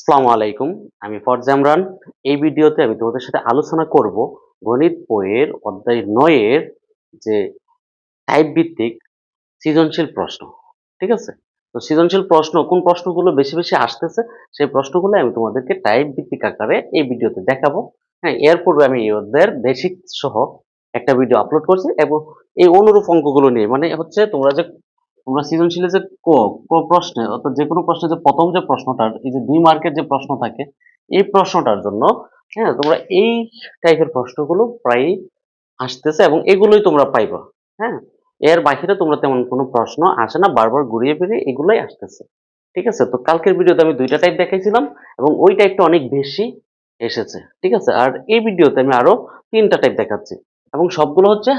আসসালামু আলাইকুম। আমি ফরজা ইমরান। এই ভিডিওতে আমি তোমাদের সাথে আলোচনা করব গণিত বইয়ের অধ্যায় ৯ এর যে টাইপ ভিত্তিক সৃজনশীল প্রশ্ন। ঠিক আছে? তো সৃজনশীল প্রশ্ন কোন প্রশ্নগুলো বেশি আসতেছে সেই প্রশ্নগুলো আমি তোমাদেরকে টাইপ ভিত্তিক আকারে এই ভিডিওতে দেখাবো। হ্যাঁ, এর পূর্বে আমি এই অধ্যায়ের বেসিক সহ একটা ভিডিও আপলোড করছি এবং এই অনুরূপ অঙ্কগুলো নিয়ে মানে হচ্ছে তোমরা সৃজনশীলের যে ক প্রশ্নে অর্থাৎ যেকোনো প্রশ্নে যে প্রথম যে প্রশ্নটার এই যে ২ মার্কের যে প্রশ্ন থাকে এই প্রশ্নটার জন্য হ্যাঁ, তোমরা এই টাইপের প্রশ্নগুলো প্রায়ই আসতেছে এবং এগুলোই তোমরা পাইবা। হ্যাঁ? এর বাহিরে তোমরা তেমন কোনো প্রশ্ন আসে না। বারবার ঘুরিয়ে ফিরিয়ে এগুলাই আসতেছে। ঠিক আছে? তো কালকের ভিডিওতে আমি ২ টা টাইপ দেখাইছিলাম এবং ওই টাইপটা অনেক বেশি এসেছে। ঠিক আছে? আর এই ভিডিওতে আমি আরো ৩ টা টাইপ দেখাচ্ছি। এবং সবগুলো হচ্ছে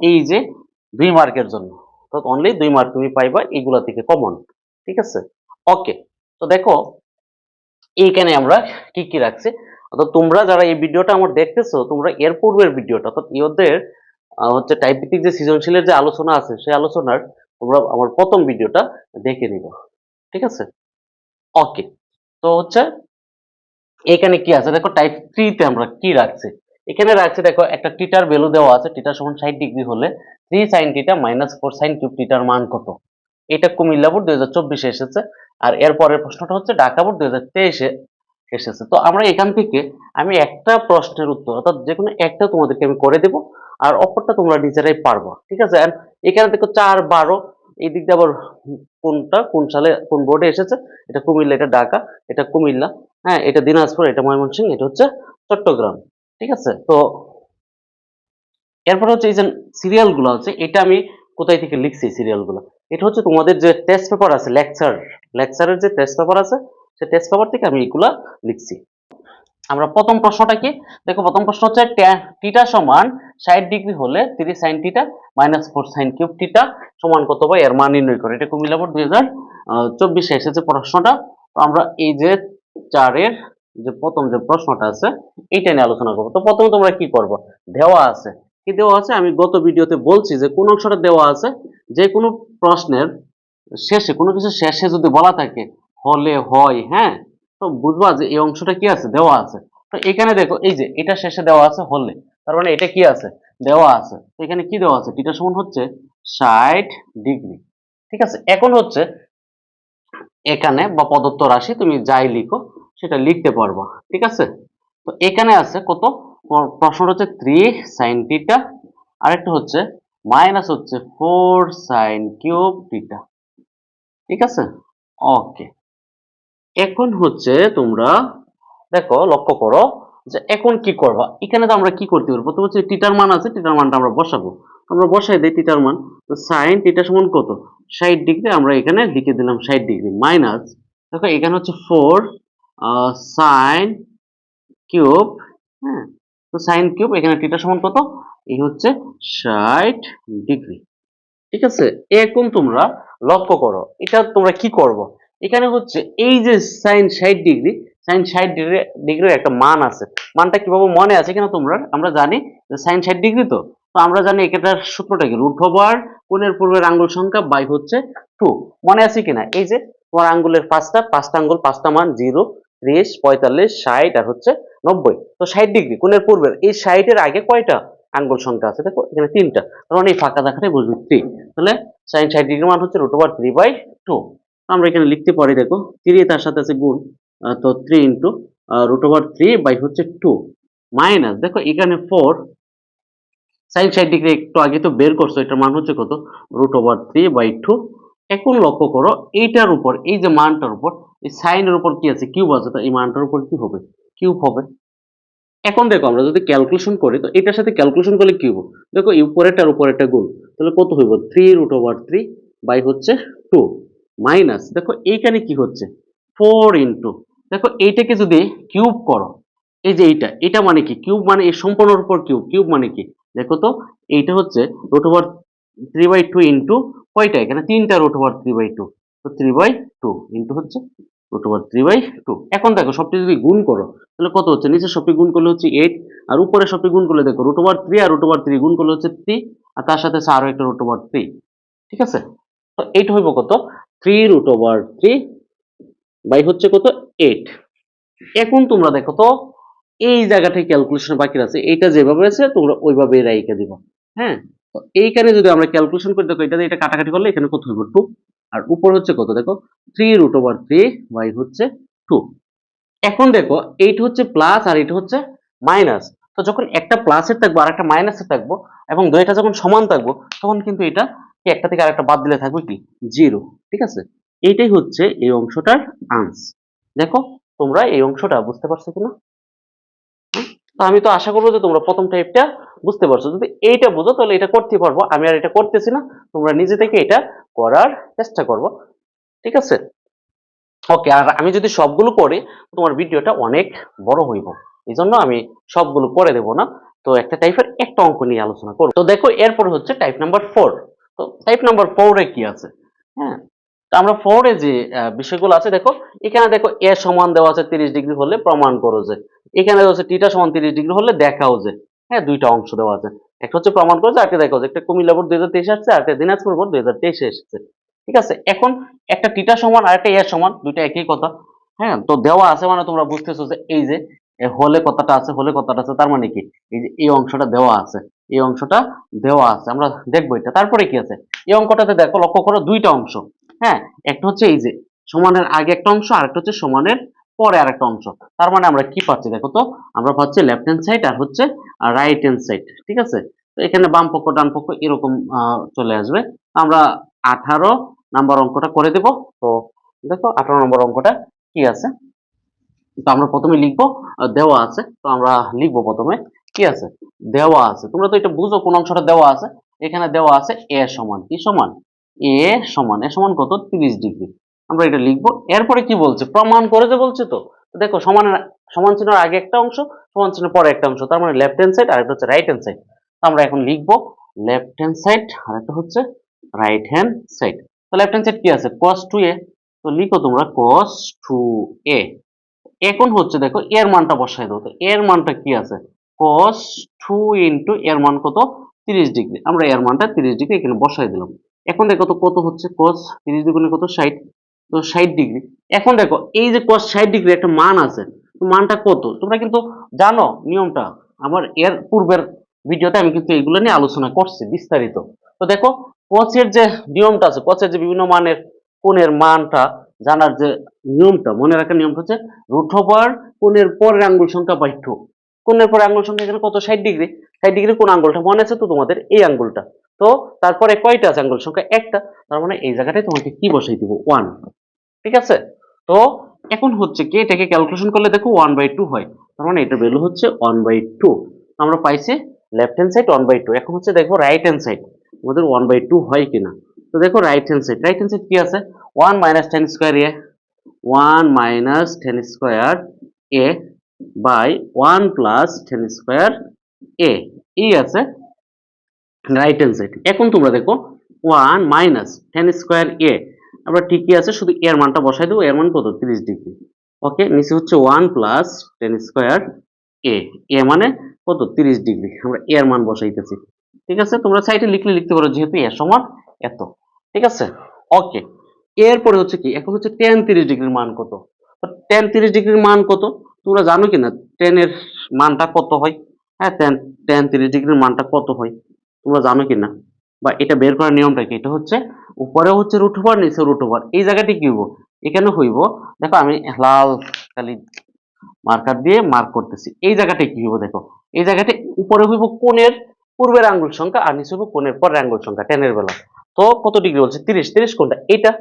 এই যে ২ মার্কের জন্য। অর্থাৎ অনলি ২ মার্ক তুমি পাইবা এগুলা থেকে কমন। ঠিক আছে? ওকে। তো দেখো এইখানে আমরা কি রাখছি? অর্থাৎ তোমরা যারা এই ভিডিওটা আমার দেখতেছো তোমরা এর পূর্বের ভিডিওটা অর্থাৎ ইওদের হচ্ছে টাইপ ভিত্তিক যে সৃজনশীলের যে আলোচনা আছে সেই আলোচনার তোমরা আমার প্রথম ভিডিওটা দেখে নিবা। ঠিক আছে? ওকে। তো হচ্ছে এখানে কি আছে দেখো টাইপ 3 তে আমরা কি রাখছি? এখানে রাখছি দেখো একটা থিটার ভ্যালু দেওয়া আছে থিটা সমান ৬০ ডিগ্রি হলে 3 sin theta minus 4 sin cube থিটার মান কত? এটা কুমিল্লা বোর্ড ২০২৪ এ এসেছে। আর এর পরের প্রশ্নটা হচ্ছে ঢাকা বোর্ড ২০২৩ এ এসেছে। তো আমরা এখান থেকে আমি একটা প্রশ্নের উত্তর অর্থাৎ যেকোনো একটা তোমাদেরকে আমি করে দেব আর অপরটা তোমরা নিজেরাই পারবা। ঠিক আছে? আর এখানে দেখো ৪, ১২ এই দিক দিয়ে আবার কোনটা কোন সালে কোন বোর্ডে এসেছে? এটা কুমিল্লা, এটা ঢাকা, এটা কুমিল্লা, হ্যাঁ, এটা দিনাজপুর, এটা ময়মনসিংহ, এটা হচ্ছে চট্টগ্রাম। ঠিক আছে? তো এরপর হচ্ছে এই যে সিরিয়াল গুলো আছে এটা আমি কোথায় থেকে লিখছি সিরিয়াল গুলো? এটা হচ্ছে তোমাদের যে টেস্ট পেপার আছে লেকচারের যে টেস্ট পেপার আছে সেই টেস্ট পেপার থেকে আমি এগুলা লিখছি। আমরা প্রথম প্রশ্নটা কি দেখো প্রথম প্রশ্ন হচ্ছে থিটা সমান ৬০ ডিগ্রি হলে ৩০ sin theta minus 4 sin cube theta সমান কত বা এর মান নির্ণয় করে এটা কুমিল্লা বোর্ড ২০২৪ এ এসেছে প্রশ্নটা। তো আমরা এই যে ৪ এর যে প্রথম যে প্রশ্নটা আছে এইটা নিয়ে আলোচনা করবো। তো প্রথমে তোমরা কি করবো? দেওয়া আছে কি দেওয়া আছে আমি গত ভিডিওতে বলছি যে কোন অংশটা দেওয়া আছে যে কোনো প্রশ্নের শেষে কোনো কিছু শেষে যদি বলা থাকে হলে হয়, হ্যাঁ, তো বুঝবা যে এই অংশটা কি আছে দেওয়া আছে। তো এখানে দেখো এই যে এটা শেষে দেওয়া আছে হলে তার মানে এটা কি আছে দেওয়া আছে। তো এখানে কি দেওয়া আছে থিটা সমান হচ্ছে ৬০ ডিগ্রি। ঠিক আছে? এখন হচ্ছে এখানে বা প্রদত্ত রাশি তুমি যাই লিখো সেটা লিখতে পারবা। ঠিক আছে? তো এখানে আছে কত প্রশ্নটা হচ্ছে 3 sin থিটা আরেকটা হচ্ছে মাইনাস হচ্ছে 4 sin কিউব থিটা। ঠিক আছে? ওকে। এখন হচ্ছে তোমরা দেখো লক্ষ্য করো যে এখন কি করবা এখানে তো আমরা কি করতে পারবো প্রথম হচ্ছে টিটার মান আছে টিটার মানটা আমরা বসাবো আমরা বসাই দেই টিটার মান তো সাইন টিটা সমান কত ৬০ ডিগ্রি আমরা এখানে লিখে দিলাম ৬০ ডিগ্রি মাইনাস দেখো এখানে হচ্ছে 4 সাইন কিউব, হ্যাঁ, তো সাইন কিউব এখানে টিটা সমান কত এই হচ্ছে ৬০ ডিগ্রি। ঠিক আছে? এখন তোমরা লক্ষ্য করো এটা তোমরা কি করবো এখানে হচ্ছে এই যে সাইন ৬০ ডিগ্রি সাইন ৬০ ডিগ্রির একটা মান আছে মানটা কিভাবে মনে আছে কিনা তোমরা আমরা জানি যে সাইন ৬০ ডিগ্রি তো তো আমরা জানি এটার সূত্রটা কি রুট ওভার কোণের পূর্বের আঙ্গুল সংখ্যা বাই হচ্ছে 2 মনে আছে কিনা এই যে তোমার আঙ্গুলের পাঁচটা আঙ্গুল পাঁচটা মান 0 30 45 60 আর হচ্ছে 90 তো ৬০ ডিগ্রি কোণের পূর্বের এই ৬০ এর আগে কয়টা আঙ্গুল সংখ্যা আছে দেখো এখানে 3টা তার মানে এই ফাঁকা দেখাটাই বুঝবি 3 তাহলে sin ৬০ ডিগ্রি মান হচ্ছে √3/2 আমরা এখানে লিখতে পারি দেখো 3 তার সাথে আছে গুণ তো 3 ইনটু √3 হচ্ছে 2 মাইনাস দেখো এখানে 4 sin ৬০ ডিগ্রি একটু আগে তো বের করছো এটার মান হচ্ছে কত √3/2 এখন লক্ষ্য করো এইটার উপর এই যে মানটার উপর এই সাইনের উপর কি আছে কিউব আছে তো এই মানটার উপর কি হবে কিউব হবে। এখন দেখো আমরা যদি ক্যালকুলেশন করি তো এটার সাথে ক্যালকুলেশন করলে কি হবে দেখো এই উপরেরটা গুণ তাহলে কত হইব 3√3 হচ্ছে 2 মাইনাস দেখো এইখানে কি হচ্ছে 4 ইনটু দেখো এইটাকে যদি কিউব করো এই যে এটা মানে কি কিউব মানে এই সম্পূর্ণের উপর কিউব কিউব মানে কি দেখো তো এইটা হচ্ছে √3/2 ইনটু কয়টা এখানে 3টা √3/2 তো 3/2 ইনটু হচ্ছে √3/2 এখন দেখো সবটি যদি গুণ করো তাহলে কত হচ্ছে নিচের সবটি গুণ করলে হচ্ছে 8 আর উপরের সবটি গুণ করলে দেখো √3 আর √3 গুণ করলে হচ্ছে 3 আর তার সাথে আছে আরো একটা √3। ঠিক আছে? তো এইটা হইব কত 3√3 হচ্ছে কত 8 এখন তোমরা দেখো তো এই জায়গাটায় ক্যালকুলেশন বাকি আছে, এইটা যেভাবে আছে তোমরা ওইভাবে রাইখা দিবা। হ্যাঁ, তো এইখানে যদি আমরা ক্যালকুলেশন করে দেখো, এটা কাটাকাটি করলে এখানে কত হইব 2, আর উপর হচ্ছে কত দেখো 3√3 বাই হচ্ছে 2। এখন দেখো এইটা হচ্ছে প্লাস আর এটা হচ্ছে মাইনাস। তো যখন একটা প্লাসের থাকবো আর একটা মাইনাসের থাকবো এবং দুইটা যখন সমান থাকবো, তখন কিন্তু এটা একটা থেকে আরেকটা বাদ দিলে থাকবে কি 0। ঠিক আছে, এইটাই হচ্ছে এই অংশটার আনসার। দেখো তোমরা এই অংশটা বুঝতে পারছো কিনা? তো আমি তো আশা করবো যে তোমরা প্রথম টাইপটা বুঝতে পারছো। যদি এইটা বুঝো তাহলে এটা করতে পারবো, আমি আর এটা করতেছি না, তোমরা নিজে থেকে এটা করার চেষ্টা করবো। ঠিক আছে, ওকে। আর আমি যদি সবগুলো করি তোমার ভিডিওটা অনেক বড় হইব, এই জন্য আমি সবগুলো করে দেব না। তো একটা টাইপের একটা অঙ্ক নিয়ে আলোচনা করব। তো দেখো এরপর হচ্ছে টাইপ নাম্বার 4। তো টাইপ নাম্বার 4 এ কি আছে? হ্যাঁ, তো আমরা 4 এ যে বিষয়গুলো আছে দেখো, এখানে দেখো এ সমান দেওয়া আছে 30 ডিগ্রি হলে প্রমাণ করো যে, এখানে হচ্ছে টিটা সমান 30 ডিগ্রি হলে দেখাও যে। হ্যাঁ, দুইটা অংশ দেওয়া আছে, একটা হচ্ছে প্রমাণ করো যে, আরেকটা দেখাও যে। একটা কুমিল্লা বোর্ড 2023 আসছে, আর একটা দিনাজপুর বোর্ড 2023 এসেছে। ঠিক আছে, এখন একটা টিটা সমান আর একটা এ সমান, দুইটা একই কথা। হ্যাঁ, তো দেওয়া আছে মানে তোমরা বুঝতেছো যে এই যে হলে কথাটা আছে, হলে কথাটা আছে, তার মানে কি এই যে এই অংশটা দেওয়া আছে, এই অংশটা দেওয়া আছে, আমরা দেখবো এটা। তারপরে কি আছে, এই অঙ্কটাতে দেখো লক্ষ্য করো দুইটা অংশ। হ্যাঁ, একটা হচ্ছে এই যে সমানের আগে একটা অংশ, আর একটা হচ্ছে সমানের পরে আরেকটা অংশ। তার মানে আমরা কি পাচ্ছি দেখো তো, আমরা পাচ্ছি লেফট হ্যান্ড সাইড আর হচ্ছে রাইট হ্যান্ড সাইড। ঠিক আছে, তো এখানে বাম পক্ষ ডান পক্ষ এরকম চলে আসবে। আমরা 18 নাম্বার অঙ্কটা করে দেব। তো দেখো 18 নম্বর অঙ্কটা কি আছে, তো আমরা প্রথমে লিখবো দেওয়া আছে। তো আমরা লিখবো প্রথমে কি আছে, দেওয়া আছে। তোমরা তো এটা বুঝো কোন অংশটা দেওয়া আছে। এখানে দেওয়া আছে এ সমান কি সমান, এ সমান কত 30 ডিগ্রি। আমরা এটা লিখবো। এরপরে কি বলছে, প্রমাণ করে যে বলছে। তো দেখো সমানের সমান চিহ্নের আগে একটা অংশ, সমান চিহ্নের পরে একটা অংশ, তার মানে লেফট হ্যান্ড সাইড আর একটা হচ্ছে রাইট হ্যান্ড সাইড। আমরা এখন লিখবো লেফট হ্যান্ড সাইড আর একটা হচ্ছে রাইট হ্যান্ড সাইড। তো লেফট হ্যান্ড সাইড কি আছে cos 2a, তো লিখো তোমরা cos 2a। এখন হচ্ছে দেখো এর মানটা বসাই দাও। তো এর মানটা কি আছে, cos 2 ইনটু এর মান কত 30 ডিগ্রি। আমরা এর মানটা 30 ডিগ্রি এখানে বসাই দিলাম। এখন দেখো তো কত হচ্ছে cos 30 দ্বিগুণে কত 60, তো 60 ডিগ্রি। এখন দেখো এই যে cos 60 ডিগ্রি একটা মান আছে, তো মানটা কত তোমরা কিন্তু জানো নিয়মটা। আমার এর পূর্বের ভিডিওতে আমি কিন্তু এগুলো নিয়ে আলোচনা করছি বিস্তারিত। তো দেখো cos এর যে নিয়মটা আছে, cos এর যে বিভিন্ন মানের কোণের মানটা জানার যে নিয়মটা, মনে রাখার নিয়মটা হচ্ছে √, কোণের পরের আঙ্গুল সংখ্যা বাই 2। কোণের পরের আঙ্গুল সংখ্যা এখানে কত 60 ডিগ্রি। 60 ডিগ্রি কোন আঙ্গুলটা মনে আছে তো তোমাদের, এই আঙ্গুলটা। তো তারপরে কয়টা আছে আঙ্গুল সংখ্যা একটা, তার মানে এই জায়গাটায় তোমাকে কি বসাই দিব 1। ঠিক আছে, তো এখন হচ্ছে কি এটাকে ক্যালকুলেশন করলে দেখো 1/2 হয়, তার মানে এটার ভ্যালু হচ্ছে 1/2। আমরা পাইছি লেফট হ্যান্ড সাইড 1/2। এখন হচ্ছে দেখো রাইট হ্যান্ড সাইড আমাদের 1/2 হয় কিনা। তো দেখো রাইট হ্যান্ড সাইড কি আছে 1 minus 10 square a, 1 minus 10 square a by 1 plus 10 square a, এই আছে রাইট হ্যান্ড সাইড। এখন তোমরা দেখো 1 মাইনাস 10 স্কয়ার এ, আমরা ঠিকই আছে, শুধু এর মানটা বসাই দেবো। এর মান কত 30 ডিগ্রি। ওকে, নিচে হচ্ছে 1 প্লাস 10 স্কয়ার এ, এ মানে কত 30 ডিগ্রি। আমরা এর মান বসাইতেছি। ঠিক আছে, তোমরা সাইডে লিখলে লিখতে পারো যেহেতু এ সমান এত। ঠিক আছে, ওকে। এরপরে হচ্ছে কি, এখন হচ্ছে tan 30 ডিগ্রির মান কত। তো tan 30 ডিগ্রির মান কত তোমরা জানো কিনা, tan এর মানটা কত হয়? হ্যাঁ, tan 30 ডিগ্রির মানটা কত হয় তোমরা জানো কিনা, বা এটা বের করার নিয়মটা কি? এটা হচ্ছে উপরে হচ্ছে √, নিচে √। এই জায়গাটি কি হইব, এখানে হইব দেখো আমি লাল কালি মার্কার দিয়ে মার্ক করতেছি। এই জায়গাটা কি হইব দেখো, এই জায়গাটা উপরে হইব কোণের পূর্বের আঙ্গুল সংখ্যা আর নিচে হইব কোণের পরের আঙ্গুল সংখ্যা tan এর বেলা। তো কত ডিগ্রি বলছে 30, 30 কোনটা এটা,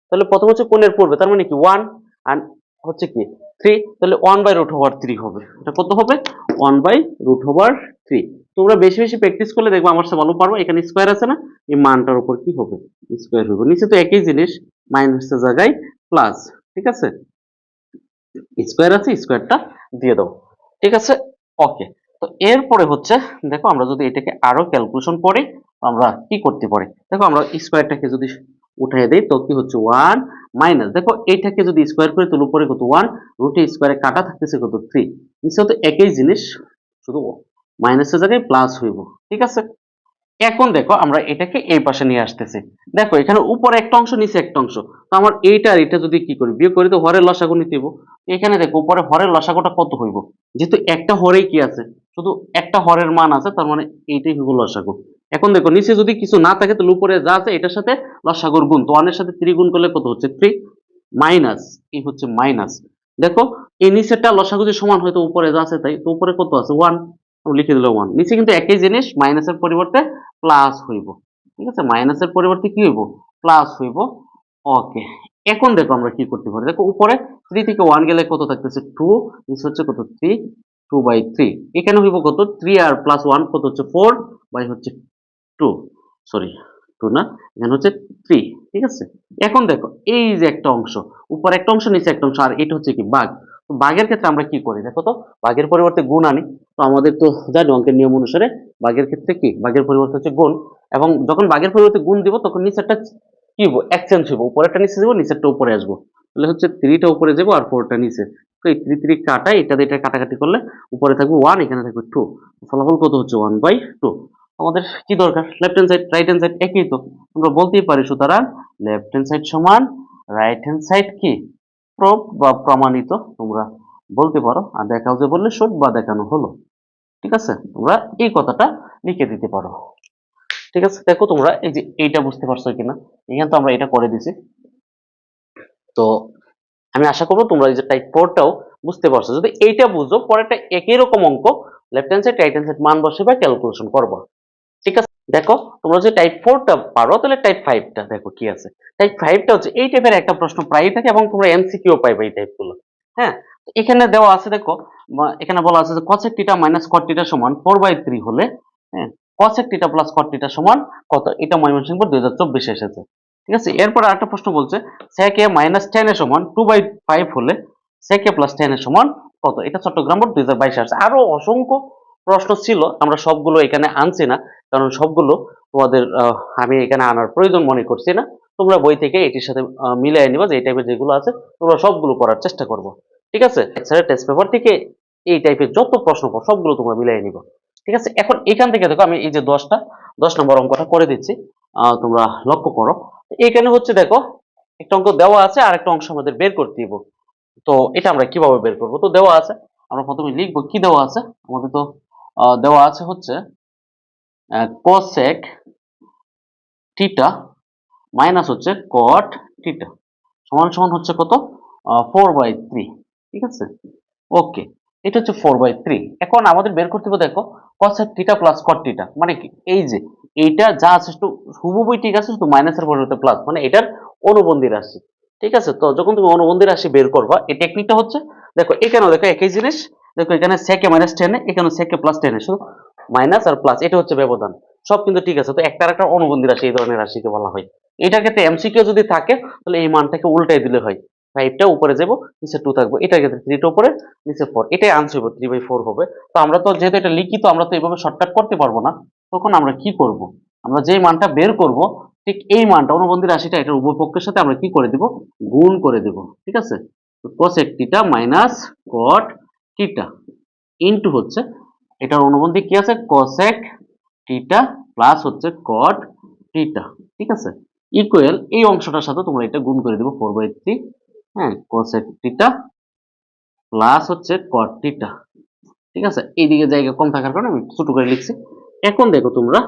তাহলে প্রথম হচ্ছে কোণের পূর্বে, তার মানে কি 1 আর হচ্ছে কি 3, তাহলে 1/√3 হবে। এটা কত হবে 1/√3। তোমরা বেশি বেশি প্র্যাকটিস করলে দেখবে আমার সাথে ভালো পারবো। এখানে স্কয়ার আছে না, এই মানটার উপর কি হবে স্কয়ার হবে। নিচে তো একই জিনিস, মাইনাসের জায়গায় প্লাস। ঠিক আছে, স্কয়ার আছে, স্কয়ারটা দিয়ে দাও। ঠিক আছে, ওকে। তো এরপরে হচ্ছে দেখো আমরা যদি এটাকে আরো ক্যালকুলেশন করি আমরা কি করতে পারি, দেখো আমরা স্কয়ারটাকে যদি উঠিয়ে দেই তো কি হচ্ছে 1 মাইনাস, দেখো এইটাকে যদি স্কয়ার করে তুলে উপরে কত 1, রুটে স্কয়ারে কাটা থাকতেছে কত 3, নিচে তো একই জিনিস শুধু মাইনাসের জায়গায় প্লাস হইব। ঠিক আছে, এখন দেখো আমরা এটাকে এই পাশে নিয়ে আসতেছি। দেখো এখানে উপরে একটা অংশ নিচে একটা অংশ, তো আমার এইটা আর এটা যদি কি করি বিয়োগ করি তো হরের লসাগু নিতে হইব। এখানে দেখো উপরে হরের লসাগুটা কত হইব, যেহেতু একটা হরেই কি আছে, শুধু একটা হরের মান আছে, তার মানে এইটাই হইব লসাগু। এখন দেখো নিচে যদি কিছু না থাকে তাহলে উপরে যা আছে এটার সাথে লসাগুর গুণ, তো 1 এর সাথে 3 গুণ করলে কত হচ্ছে 3 মাইনাস, এই হচ্ছে মাইনাস। দেখো এই নিচেরটা লসাগু যদি সমান হয় তো উপরে যা আছে তাই, তো উপরে কত আছে 1, লিখে দিলাম 1। নিচে কিন্তু একই জিনিস, মাইনাসের পরিবর্তে প্লাস হইব। ঠিক আছে, মাইনাসের পরিবর্তে কি হইব, প্লাস হইব। ওকে, এখন দেখো আমরা কি করতে পারি, দেখো উপরে 3 থেকে 1 গেলে কত থাকতেছে 2, নিচে হচ্ছে কত 3, 2/3। এখানে হইব কত 3 আর প্লাস 1 কত হচ্ছে 4 বাই হচ্ছে 2, সরি 2 না, এখানে হচ্ছে 3। ঠিক আছে, এখন দেখো এই যে একটা অংশ, উপরে একটা অংশ নিচে একটা অংশ, আর এটা হচ্ছে কি ভাগ। তো ভাগের ক্ষেত্রে আমরা কি করি দেখো তো, ভাগের পরিবর্তে গুণ আনি। তো আমাদের তো জানি অঙ্কের নিয়ম অনুসারে ভাগের ক্ষেত্রে কি, ভাগের পরিবর্তে হচ্ছে গুণ, এবং যখন ভাগের পরিবর্তে গুণ দিব তখন নিচেরটা কি হইব, এক্সচেঞ্জ হইব, উপরেরটা নিচে যাব নিচেরটা উপরে আসবো, তাহলে হচ্ছে 3টা উপরে যাব আর 4টা নিচে। তো এই 3 3 কাটাই, এটা দিয়ে এটা কাটাকাটি করলে উপরে থাকবে 1, এখানে থাকবে 2, ফলাফল কত হচ্ছে 1/2। আমাদের কি দরকার, left hand side right hand side একই, তো আমরা বলতেই পারি সুতরাং লেফট হ্যান্ড সাইড সমান রাইট হ্যান্ড সাইড কি প্রুফ বা প্রমাণিত, তোমরা বলতে পারো। আর দেখাও যে বললে শোধ বা দেখানো হলো। ঠিক আছে, তোমরা এই কথাটা লিখে দিতে পারো। ঠিক আছে, দেখো তোমরা এই যে এইটা বুঝতে পারছো কিনা, এখানে তো আমরা এটা করে দিছি। তো আমি আশা করবো তোমরা এই যে টাইপ 4টাও বুঝতে পারছো। যদি এইটা বুঝো পরেরটা একই রকম অঙ্ক, left hand side right hand side মান বসে বা ক্যালকুলেশন করবা। ঠিক আছে, দেখো তোমরা যদি টাইপ 4টা পারো তাহলে টাইপ 5টা দেখো কি আছে। টাইপ 5টা হচ্ছে এই টাইপের একটা প্রশ্ন প্রায়ই থাকে এবং তোমরা এমসিকিউ পাইবে এই টাইপগুলো। হ্যাঁ, তো এখানে দেওয়া আছে দেখো, এখানে বলা আছে যে cosec theta minus cot theta সমান 4/3 হলে, হ্যাঁ, cosec theta plus cot theta সমান কত, এটা ময়মনসিংহ 2024 এসেছে। ঠিক আছে, এরপর আরেকটা প্রশ্ন বলছে sec a মাইনাস tan এর সমান 2/5 হলে sec a প্লাস tan এর সমান কত, এটা চট্টগ্রাম বোর্ড 2022 আসছে। আরো অসংখ্য প্রশ্ন ছিল, আমরা সবগুলো এখানে আনছি না, কারণ সবগুলো তোমাদের আমি এখানে আনার প্রয়োজন মনে করছি না। তোমরা বই থেকে এটির সাথে মিলিয়ে নিবা, যে এই টাইপের যেগুলো আছে তোমরা সবগুলো করার চেষ্টা করবো। ঠিক আছে, স্যারের টেস্ট পেপার থেকে এই টাইপের যত প্রশ্ন সবগুলো তোমরা মিলিয়ে নিবা। ঠিক আছে, এখন এখান থেকে দেখো আমি এই যে 10 নম্বর অঙ্কটা করে দিচ্ছি, তোমরা লক্ষ্য করো। এখানে হচ্ছে দেখো একটা অঙ্ক দেওয়া আছে আর একটা অংশ আমাদের বের করতে দিব। তো এটা আমরা কিভাবে বের করব, তো দেওয়া আছে, আমরা প্রথমে লিখবো কি দেওয়া আছে আমাদের। তো দেওয়া আছে হচ্ছে cosec থিটা মাইনাস হচ্ছে cot থিটা সমান সমান হচ্ছে কত 4/3। ঠিক আছে, ওকে, এটা হচ্ছে 4/3। এখন আমাদের বের করতে হবে দেখো cosec theta plus cot theta মানে কি, এই যে এইটা যা আছে একটু হুবহুবই ঠিক আছে, শুধু মাইনাসের পরিবর্তে প্লাস, মানে এটার অনুবন্ধী রাশি। ঠিক আছে, তো যখন তুমি অনুবন্ধী রাশি বের করবা এই টেকনিকটা হচ্ছে, দেখো এখানেও দেখো একই জিনিস, দেখো এখানে sec a মাইনাস tan এ, এখানে sec a প্লাস tan এ, শুধু মাইনাস আর প্লাস, এটা হচ্ছে ব্যবধান। সব কিন্তু ঠিক আছে, তো একটা আর একটা অনুবন্ধী রাশি এই ধরনের রাশিকে বলা হয়। এটার ক্ষেত্রে এমসিকিউ যদি থাকে তাহলে এই মানটাকে উল্টাই দিলে হয়, 5টা উপরে যাব নিচে 2 থাকবে, এটার ক্ষেত্রে 3টা উপরে নিচে 4, এটাই আনসার হবে 3/4 হবে। তো আমরা তো যেহেতু এটা লিখিত আমরা তো এইভাবে শর্টকাট করতে পারবো না, তখন আমরা কি করব, আমরা যে মানটা বের করব ঠিক এই মানটা অনুবন্ধী রাশিটা এটার উভয় পক্ষের সাথে আমরা কি করে দেব, গুণ করে দেব। ঠিক আছে, তো cosec theta minus cot theta into হচ্ছে এটার অনুবন্ধী কি আছে cosec থিটা প্লাস হচ্ছে cot থিটা। ঠিক আছে, ইকুয়াল এই অংশটার সাথে তোমরা এটা গুণ করে দেবো 4/3, হ্যাঁ, cosec থিটা প্লাস হচ্ছে cot থিটা। ঠিক আছে, এইদিকে জায়গা কম থাকার কারণে আমি ছোট করে লিখছি। এখন দেখো তোমরা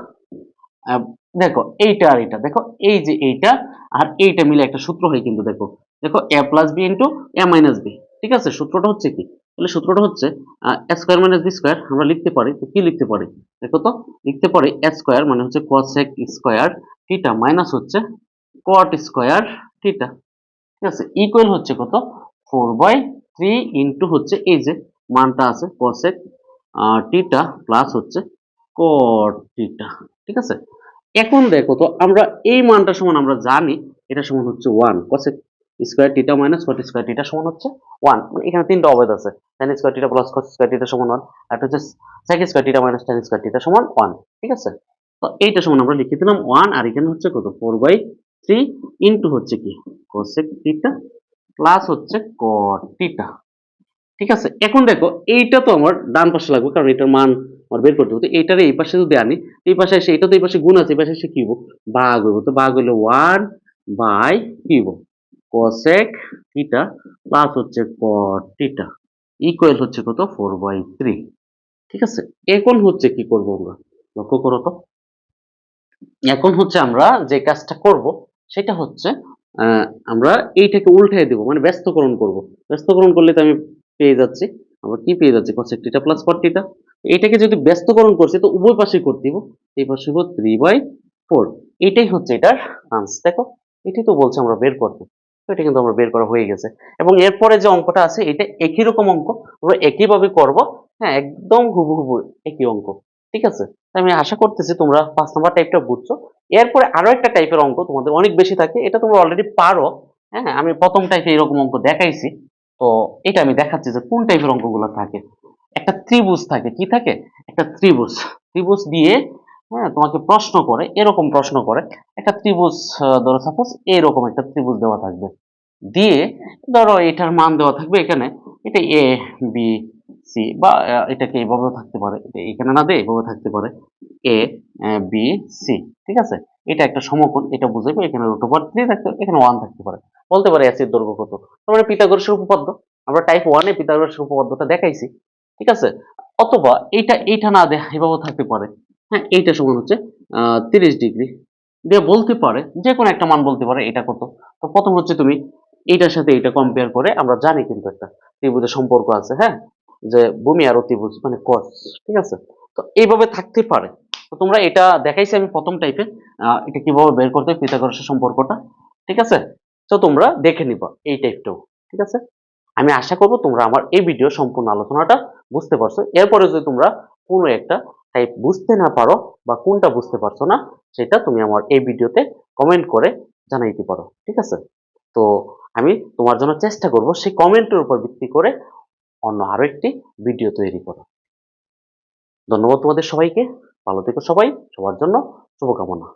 আহ, দেখো এইটা আর এটা, দেখো এই যে এইটা আর এইটা মিলে একটা সূত্র হয় কিন্তু, দেখো দেখো a plus b into a minus b. ঠিক আছে, সূত্রটা হচ্ছে কি, তাহলে সূত্রটা হচ্ছে a square minus b square. আমরা লিখতে পারি, তো কি লিখতে পারি দেখো তো, লিখতে পারি এ স্কোয়ার মানে হচ্ছে cosec স্কোয়ার থিটা মাইনাস হচ্ছে cot স্কোয়ার থিটা। ঠিক আছে, ইকুয়াল হচ্ছে কত 4/3 ইন্টু হচ্ছে এই যে মানটা আছে cosec থিটা প্লাস হচ্ছে cot থিটা। ঠিক আছে, এখন দেখো তো আমরা এই মানটা সমান আমরা জানি এটা সমান হচ্ছে 1, cosec square theta minus cot square theta সমান হচ্ছে 1, মানে এখানে তিনটা অবেদ আছে, tan square theta plus cos square theta সমান 1, আর হচ্ছে sec square theta minus tan square theta সমান 1। ঠিক আছে, তো এইটা সমান আমরা লিখে দিলাম 1, আর এখানে হচ্ছে কত 4/3 ইনটু হচ্ছে কি cosec থিটা প্লাস হচ্ছে cot থিটা। ঠিক আছে, এখন দেখো এইটা তো আমার ডান পাশে লাগবে, কারণ এটার মান আমার বের করতে হবে। এইটার এই পাশে যদি আনি, এই পাশে এসে এটা তো এই পাশে গুণ আছে, এই পাশে এসে কি হইব, ভাগ হইব। তো ভাগ হইলে 1 বাই কি হইব, cosec থিটা প্লাস হচ্ছে cot থিটা ইকুয়াল হচ্ছে কত, 4/3। ঠিক আছে, এখন হচ্ছে কি করব আমরা, লক্ষ্য করো তো। এখন হচ্ছে আমরা যে কাজটা করব সেটা হচ্ছে আহ, আমরা এইটাকে উল্টাই দেব, মানে ব্যস্তকরণ করব। ব্যস্তকরণ করলে তো আমি পেয়ে যাচ্ছি, আমরা কি পেয়ে যাচ্ছি, cosec theta plus cot theta. এটাকে যদি ব্যস্তকরণ করছি তো উভয় পাশে করতে দিব, এই পাশে হলো 3/4। এটাই হচ্ছে এটার আনসার। দেখো, এটাই তো বলছে আমরা বের করতে। তো এটা কিন্তু আমরা বের করা হয়ে গেছে। এবং এরপরে যে অঙ্কটা আছে এটা একই রকম অঙ্ক, আমরা একই ভাবে করব। হ্যাঁ, একদম হুবহু একই অঙ্ক। ঠিক আছে, আমি আশা করতেছি তোমরা 5 নম্বর টাইপটা বুঝছো। এরপরে আরো একটা টাইপের অঙ্ক তোমাদের অনেক বেশি থাকে, এটা তোমরা অলরেডি পারো। হ্যাঁ, আমি প্রথম টাইপে এরকম অঙ্ক দেখাইছি। তো এটা আমি দেখাচ্ছি যে কোন টাইপের অঙ্কগুলো থাকে। একটা ত্রিভুজ থাকে, কি থাকে, একটা ত্রিভুজ। ত্রিভুজ দিয়ে হ্যাঁ তোমাকে প্রশ্ন করে, এরকম প্রশ্ন করে। একটা ত্রিভুজ, ধরো সাপোজ এরকম একটা ত্রিভুজ দেওয়া থাকবে, দিয়ে ধরো এটার মান দেওয়া থাকবে এখানে, এটা এ বি সি, বা এটাকে এভাবেও থাকতে পারে, এটা এখানে না দিয়ে এভাবে থাকতে পারে, এ বি সি। ঠিক আছে, এটা একটা সমকোণ, এটা বুঝাইবো। এখানে √3 থাকতে পারে, এখানে 1 থাকতে পারে। বলতে পারে এসির দৈর্ঘ্য কত, তার মানে পিথাগোরাসের উপপাদ্য। আমরা টাইপ 1 এ পিথাগোরাসের উপপাদ্যটা দেখাইছি। ঠিক আছে, অথবা এইটা না দেয় এভাবেও থাকতে পারে। হ্যাঁ, এইটা সমান হচ্ছে 30 ডিগ্রি দিয়ে বলতে পারে, যে কোনো একটা মান বলতে পারে এটা কত। তো প্রথম হচ্ছে তুমি এইটার সাথে এটা কম্পেয়ার করে, আমরা জানি কিন্তু একটা ত্রিভুজের সম্পর্ক আছে, হ্যাঁ, যে ভূমি আর অতিভুজ মানে cos। ঠিক আছে, তো এইভাবে থাকতে পারে। তো তোমরা এটা দেখাইছি আমি প্রথম টাইপে, এটা কিভাবে বের করতে হয় পিথাগোরাসের সম্পর্কটা। ঠিক আছে, তো তোমরা দেখে নিবা এই টাইপটাও। ঠিক আছে, আমি আশা করব তোমরা আমার এই ভিডিও সম্পূর্ণ আলোচনাটা বুঝতে পারছো। এরপরে যদি তোমরা কোনো একটা টাইপ বুঝতে না পারো বা কোনটা বুঝতে পারছো না, সেটা তুমি আমার এই ভিডিওতে কমেন্ট করে জানাইতে পারো। ঠিক আছে, তো আমি তোমার জন্য চেষ্টা করব সেই কমেন্টের উপর ভিত্তি করে অন্য আরো একটি ভিডিও তৈরি করা। ধন্যবাদ তোমাদের সবাইকে, ভালো থেকো সবাই, সবার জন্য শুভকামনা।